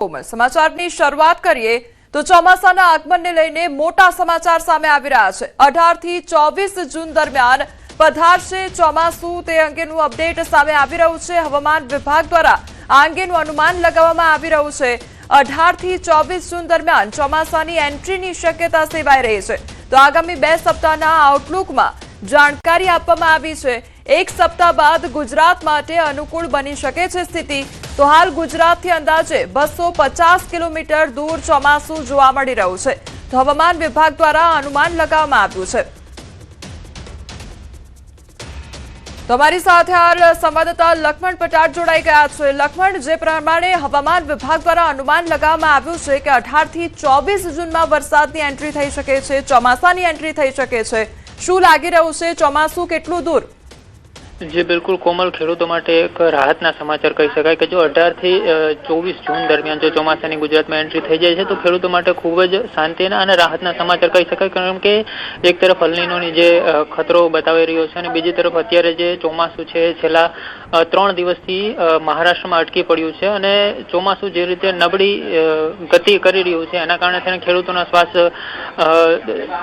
સમાચારની શરૂઆત કરીએ તો ચોમાસાના આગમનને લઈને મોટા સમાચાર સામે આવી રહ્યા છે। 18 થી 24 જૂન દરમિયાન પધારશે ચોમાસુ તે અંગેનું અપડેટ સામે આવી રહ્યું છે। હવામાન વિભાગ દ્વારા આ અંગેનું અનુમાન લગાવવામાં આવી રહ્યું છે। 18 થી 24 જૂન દરમિયાન ચોમાસાની એન્ટ્રીની શક્યતા સેવાઈ રહી છે। તો આગામી 2 સપ્તાહના આઉટલુકમાં જાણકારી આપવામાં આવી છે। એક સપ્તાહ બાદ ગુજરાત માટે અનુકૂળ બની શકે છે સ્થિતિ। તો હાલ ગુજરાતથી અંદાજે 250 કિલોમીટર દૂર ચોમાસું જોવા મળી રહ્યું છે। તો હવામાન વિભાગ દ્વારા અનુમાન લગાવવામાં આવ્યું છે। તો અમારી સાથે હાલ સંવાદદાતા લક્ષ્મણ પટાર જોડાઈ ગયા છે। લક્ષ્મણ, જે પ્રમાણે હવામાન વિભાગ દ્વારા અનુમાન લગાવવામાં આવ્યું છે કે 18 થી 24 જૂનમાં વરસાદની એન્ટ્રી થઈ શકે છે, ચોમાસાની એન્ટ્રી થઈ શકે છે, શું લાગી રહ્યું છે? ચોમાસું કેટલું દૂર? जी बिल्कुल कोमल, खेडूतो माटे एक राहतना समाचार कही शकाय कि जो 18 થી 24 जून दरमियान जो ચોમાસાની ગુજરાતમાં એન્ટ્રી થઈ જાય છે તો ખેડૂતો માટે ખૂબ જ શાંતિના અને રાહતના સમાચાર કહી શકાય। કારણ કે એક તરફ અલનીનોની જે ખતરો બતાવી રહ્યો છે અને બીજી તરફ અત્યારે જે ચોમાસું છે છેલ્લા 3 દિવસથી મહારાષ્ટ્રમાં અટકી પડ્યું છે અને ચોમાસું જે રીતે નબળી ગતિ કરી રહ્યું છે એના કારણે થઈને ખેડૂતોના શ્વાસ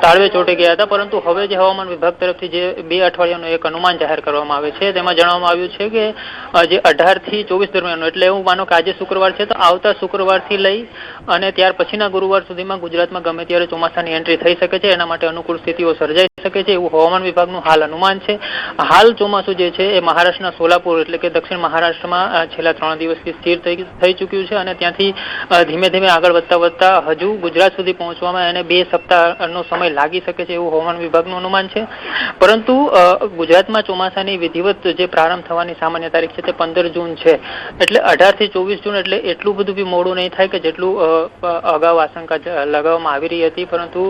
તાળવે ચોંટી ગયા હતા। પરંતુ હવે જે હવામાન વિભાગ તરફથી જે 2 અઠવાડિયાનું એક અનુમાન જાહેર કરવામાં તેમાં જણાવવામાં આવ્યું છે કે જે 18 થી 24 દરમિયાન, એટલે એવું માનો કે આજે શુક્રવાર છે તો આવતા શુક્રવારથી લઈ અને ત્યાર પછીના ગુરુવાર સુધીમાં ગુજરાતમાં ગમે ત્યારે ચોમાસાની એન્ટ્રી થઈ શકે છે। એના માટે અનુકૂળ સ્થિતિઓ સર્જાઈ શકે છે એવું હવામાન વિભાગનું હાલ અનુમાન છે। હાલ ચોમાસું જે છે એ મહારાષ્ટ્રના સોલાપુર એટલે કે દક્ષિણ મહારાષ્ટ્રમાં છેલ્લા 3 દિવસથી સ્થિર થઈ ચૂક્યું છે અને ત્યાંથી ધીમે ધીમે આગળ વધતા હજુ ગુજરાત સુધી પહોંચવામાં એને 2 સપ્તાહનો સમય લાગી શકે છે એવું હવામાન વિભાગનું અનુમાન છે। પરંતુ ગુજરાતમાં ચોમાસાની વિધિવત જે પ્રારંભ થવાની સામાન્ય તારીખ છે તે 15 જૂન છે। એટલે 18 થી 24 જૂન એટલે એટલું બધું બી મોડું નહીં થાય કે જેટલું અગાઉ આશંકા લગાવવામાં આવી રહી હતી। પરંતુ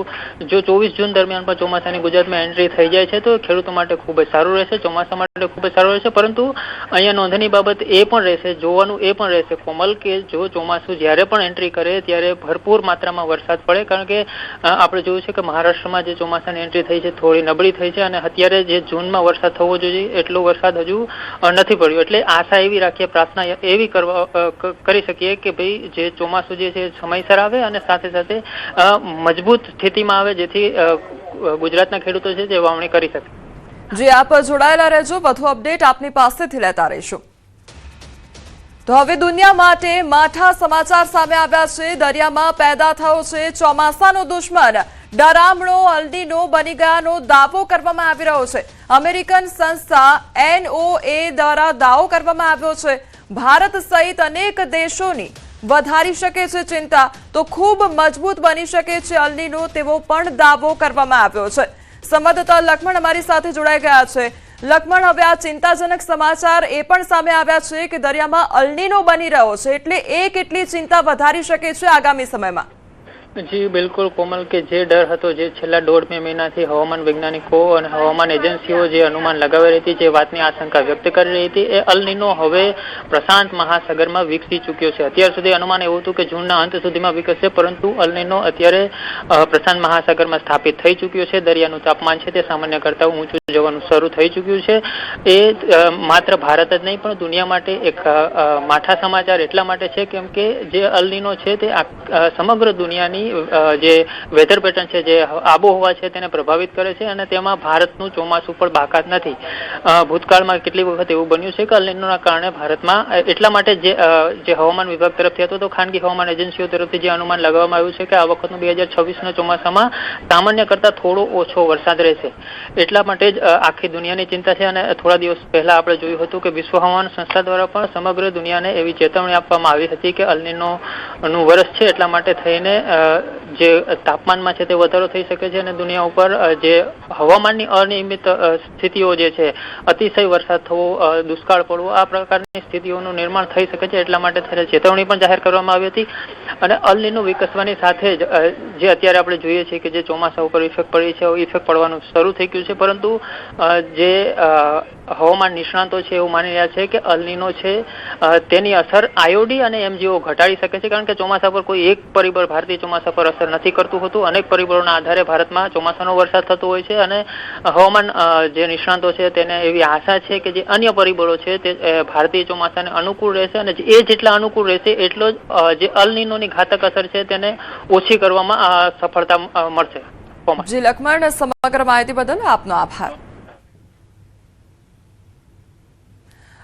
જો 24 જૂન દરમિયાન પણ ચોમાસાની ગુજરાતમાં એન્ટ્રી થઈ જાય છે તો ખેડૂતો માટે ખૂબ જ સારું રહેશે, ચોમાસા માટે ખૂબ જ સારું રહેશે। પરંતુ અહીંયા નોંધની બાબત એ પણ રહેશે, જોવાનું એ પણ રહેશે કોમલ, કે જો ચોમાસું જ્યારે પણ એન્ટ્રી કરે ત્યારે ભરપૂર માત્રામાં વરસાદ પડે। કારણ કે આપણે જોયું છે કે મહારાષ્ટ્રમાં જે ચોમાસાની એન્ટ્રી થઈ છે થોડી નબળી થઈ છે અને અત્યારે જે જૂનમાં વરસાદ થવો જોઈએ એટલો વરસાદ હજુ નથી પડ્યો। એટલે આશા એવી રાખીએ, પ્રાર્થના એવી કરી શકીએ કે ભાઈ જે ચોમાસું જે છે સમયસર આવે અને સાથે સાથે મજબૂત સ્થિતિમાં આવે જેથી ગુજરાતના ખેડૂતો છે જે વાવણી કરી શકે। જી, આપ જોડાયેલા રહેજો, વધુ અપડેટ આપની પાસેથી લેતા રહીશું। તો હવે દુનિયા માટે માઠા સમાચાર સામે આવ્યા છે। દરિયામાં પેદા થયો છે ચોમાસાનો દુશ્મન, ડરામણો અલ્નીનો બની ગયાનો દાવો કરવામાં આવી રહ્યો છે। અમેરિકન સંસ્થા NOAA દ્વારા દાવો કરવામાં આવ્યો છે। ભારત સહિત અનેક દેશોની વધારી શકે છે ચિંતા, તો ખૂબ મજબૂત બની શકે છે અલ્નીનો, તેવો પણ દાવો કરવામાં આવ્યો છે। સંવાદદાતા લક્ષ્મણ અમારી સાથે જોડાઈ ગયા છે। લક્ષ્મણ, હવે આ ચિંતાજનક સમાચાર એ પણ સામે આવ્યા છે કે દરિયામાં અલ્નીનો બની રહ્યો છે, એટલે એ કેટલી ચિંતા વધારી શકે છે આગામી સમયમાં? જી બિલકુલ કોમલ, કે જે ડર હતો, જે છેલ્લા 1.5 મહિનાથી હવામાન વૈજ્ઞાનિકો અને હવામાન એજન્સીઓ જે અનુમાન લગાવી રહી હતી, જે વાતની આશંકા વ્યક્ત કરી રહી હતી, એ અલ્નીનો હવે પ્રશાંત મહાસાગરમાં વિકસી ચૂક્યો છે। અત્યાર સુધી અનુમાન એવું હતું કે જૂનના અંત સુધીમાં વિકસશે, પરંતુ અલ્નીનો અત્યારે પ્રશાંત મહાસાગરમાં સ્થાપિત થઈ ચૂક્યો છે। દરિયાનું તાપમાન છે તે સામાન્ય કરતાં ઊંચું જવાનું શરૂ થઈ ચૂક્યું છે। એ માત્ર ભારત જ નહીં પણ દુનિયા માટે એક માઠા સમાચાર એટલા માટે છે કેમ કે જે અલ્નીનો છે તે સમગ્ર દુનિયાની જે વેધર પેટર્ન છે, જે આબોહવા છે તેને પ્રભાવિત કરે છે અને તેમાં ભારતનું ચોમાસું પણ બાકાત નથી। ભૂતકાળમાં કેટલી વખત એવું બન્યું છે કે અલ્નીનોના કારણે ભારતમાં એટલા માટે જે હવામાન વિભાગ તરફથી હતો તો ખાનગી હવામાન એજન્સીઓ તરફથી જે અનુમાન લગાવવામાં આવ્યું છે કે આ વખતનું 2026ના ચોમાસામાં સામાન્ય કરતાં થોડો ઓછો વરસાદ રહેશે। એટલા માટે જ આખી દુનિયાની ચિંતા છે અને થોડા દિવસ પહેલા આપણે જોયું હતું કે વિશ્વ હવામાન સંસ્થા દ્વારા પણ સમગ્ર દુનિયાને એવી ચેતવણી આપવામાં આવી હતી કે અલ્નીનોનું વર્ષ છે એટલા માટે થઈને જે તાપમાનમાં છે તે વધારો થઈ શકે છે અને દુનિયા ઉપર જે હવામાનની અનિયમિત સ્થિતિઓ જે છે, અતિશય વરસાદ થવો, દુષ્કાળ પડવો, આ પ્રકારની સ્થિતિઓનું નિર્માણ થઈ શકે છે। એટલા માટે ચેતવણી પણ જાહેર કરવામાં આવી હતી અને અલ નીનો વિકસવાની સાથે જ જે અત્યારે આપણે જોઈએ છીએ કે જે ચોમાસા ઉપર ઇફેક્ટ પડી છે ઇફેક્ટ પડવાનું શરૂ થઈ ગયું છે, પરંતુ જે હવામાન નિષ્ણાતો છે એવું માની રહ્યા છે કે અલ નીનો છે તેની અસર આઈઓડી અને એમજીઓ ઘટાડી શકે છે, કારણ કે ચોમાસા પર કોઈ એક પરિબળ ભારતીય ચોમાસા પર અસર નથી કરતું હોતું. અનેક પરિબળોના આધારે ભારતમાં ચોમાસાનો વરસાદ થતો હોય છે અને હવામાન જે નિષ્ણાતો છે તેને એવી આશા છે કે જે અન્ય પરિબળો છે તે ભારતીય ચોમાસાને અનુકૂળ રહેશે અને એ જેટલા અનુકૂળ રહેશે એટલો જ જે અલ નીનોની ઘાતક અસર છે તેને ઓછી કરવામાં સફળતા મળશે. જી લક્ષ્મણ, સમગ્ર માહિતી બદલ આપનો આભાર.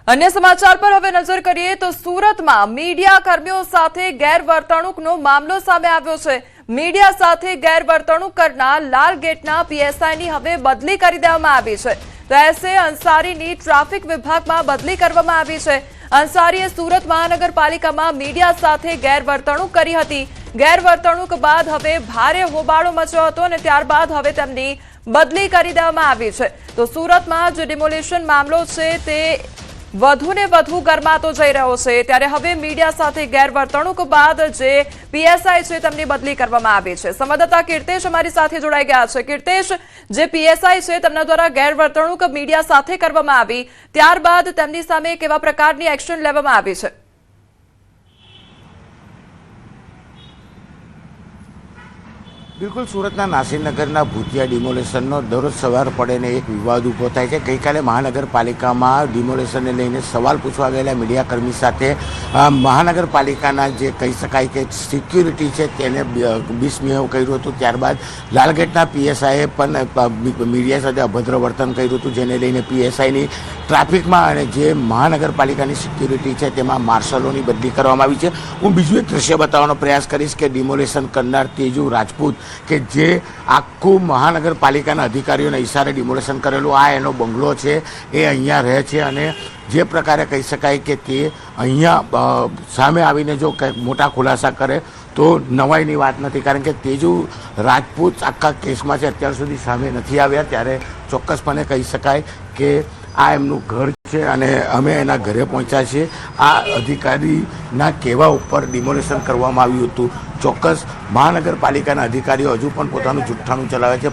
અન્ય સમાચાર પર હવે નજર કરીએ તો સુરતમાં મીડિયા કર્મીઓ સાથે ગેરવર્તણૂકનો મામલો સામે આવ્યો છે. મીડિયા સાથે ગેરવર્તણૂક કરનાર લાલ ગેટના પીએસઆઈની હવે બદલી કરી દેવામાં આવી છે. તો એસએ અંસારીની ટ્રાફિક વિભાગમાં બદલી કરવામાં આવી છે. અંસારીએ સુરત મહાનગરપાલિકામાં મીડિયા સાથે ગેરવર્તણૂક કરી હતી. ગેરવર્તણૂક બાદ હવે ભારે હોબાળો મચ્યો હતો અને ત્યારબાદ હવે તેમની બદલી કરી દેવામાં આવી છે. તો સુરતમાં જે ડિમોલિશન મામલો છે તે વધુ ને વધુ ગરમાતો જઈ રહ્યો છે, ત્યારે હવે મીડિયા સાથે ગેરવર્તણૂક બાદ જે પીએસઆઈ છે તેમની બદલી કરવામાં આવી છે. સંવાદદાતા કીર્તેશ અમારી સાથે જોડાઈ ગયા છે. કીર્તેશ, જે પીએસઆઈ છે તેમના દ્વારા ગેરવર્તણૂક મીડિયા સાથે કરવામાં આવી, ત્યારબાદ તેમની સામે કેવા પ્રકારની એક્શન લેવામાં આવી છે? બિલકુલ, સુરતના નાસીરનગરના ભૂતિયા ડિમોલેશનનો દરરોજ સવાર પડે ને એક વિવાદ ઊભો થાય છે. ગઈકાલે મહાનગરપાલિકામાં ડિમોલેશનને લઈને સવાલ પૂછવા ગયેલા મીડિયાકર્મી સાથે મહાનગરપાલિકાના જે કહી શકાય કે સિક્યુરિટી છે તેને મિસબિહેવ કર્યું હતું. ત્યારબાદ લાલગેટના પીએસઆઈએ પણ મીડિયા સાથે અભદ્ર વર્તન કર્યું હતું, જેને લઈને પીએસઆઈની ટ્રાફિકમાં અને જે મહાનગરપાલિકાની સિક્યુરિટી છે તેમાં માર્શલોની બદલી કરવામાં આવી છે. હું બીજું એક દ્રશ્ય બતાવવાનો પ્રયાસ કરીશ કે ડિમોલેશન કરનાર તેજુ રાજપૂત કે જે આખું મહાનગરપાલિકાના અધિકારીઓના ઇશારે ડિમોલેશન કરેલું આ એનો બંગલો છે, એ અહીંયા રહે છે અને જે પ્રકારે કહી શકાય કે તે અહીંયા સામે આવીને જો કંઈક મોટા ખુલાસા કરે તો નવાઈની વાત નથી, કારણ કે તેજુ રાજપૂત આખા કેસમાં છે અત્યાર સુધી સામે નથી આવ્યા. ત્યારે ચોક્કસપણે કહી શકાય કે આ એમનું ઘર છે અને અમે એના ઘરે પહોંચ્યા છીએ. આ અધિકારીના કહેવા ઉપર ડિમોલેશન કરવામાં આવ્યું હતું. ચોક્કસ મહાનગરપાલિકાના અધિકારીઓ હજુ પણ પોતાનું જુઠ્ઠાણું ચલાવે છે.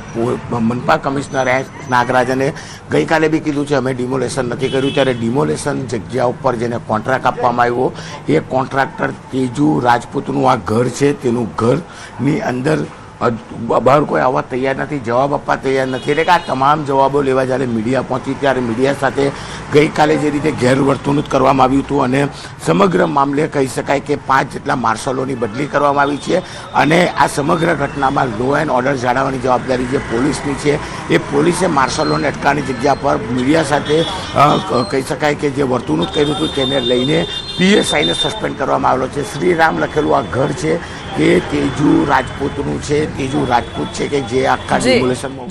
મનપા કમિશનર એસ નાગરાજને ગઈકાલે બી કીધું છે અમે ડિમોલેશન નથી કર્યું, ત્યારે ડિમોલેશન જગ્યા ઉપર જેને કોન્ટ્રાક્ટ આપવામાં આવ્યો એ કોન્ટ્રાક્ટર તેજુ રાજપૂતનું આ ઘર છે, તેનું ઘરની અંદર બહાર કોઈ આવવા તૈયાર નથી, જવાબ આપવા તૈયાર નથી. એટલે કે આ તમામ જવાબો લેવા જ્યારે મીડિયા પહોંચી ત્યારે મીડિયા સાથે ગઈકાલે જે રીતે ગેરવર્તણૂક કરવામાં આવ્યું હતું અને સમગ્ર મામલે કહી શકાય કે 5 જેટલા માર્શલોની બદલી કરવામાં આવી છે અને આ સમગ્ર ઘટનામાં લો એન્ડ ઓર્ડર જાળવવાની જવાબદારી જે પોલીસની છે એ પોલીસે માર્શલોને અટકાવવાની જગ્યા પર મીડિયા સાથે કહી શકાય કે જે વર્તણૂક કર્યું હતું તેને લઈને પીએસઆઈને સસ્પેન્ડ કરવામાં આવેલો છે. શ્રીરામ લખેલું આ ઘર છે કે તેજુ રાજપૂતનું છે, તેજુ રાજપૂત છે કે જે આખા ડિમોલેશનમાં